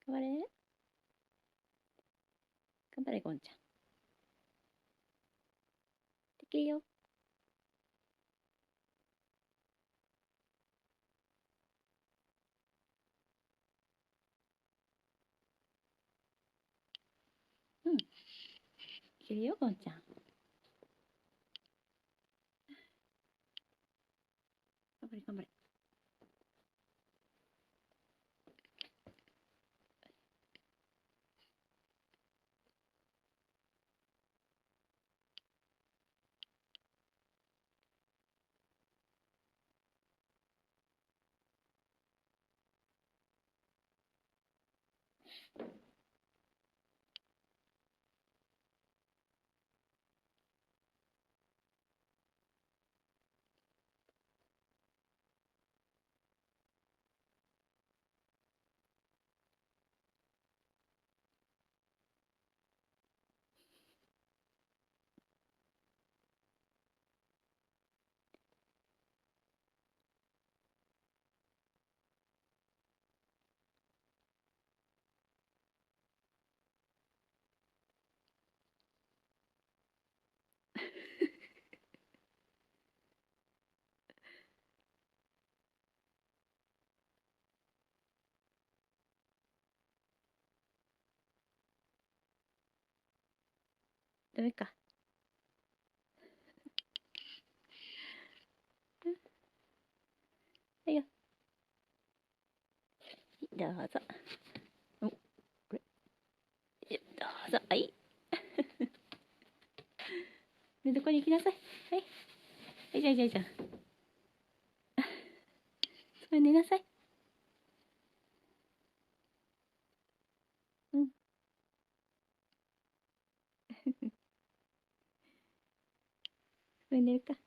頑張れ。頑張れ、ゴンちゃん。できるよ。うん。いけるよ、ゴンちゃん。頑張れ、頑張れ。ダメか。はいよ。どうぞ。お、これ。どうぞ。はい。寝床に行きなさい。はい。はい、じゃあじゃあじゃあ。それ寝なさい。うん。それ寝るか。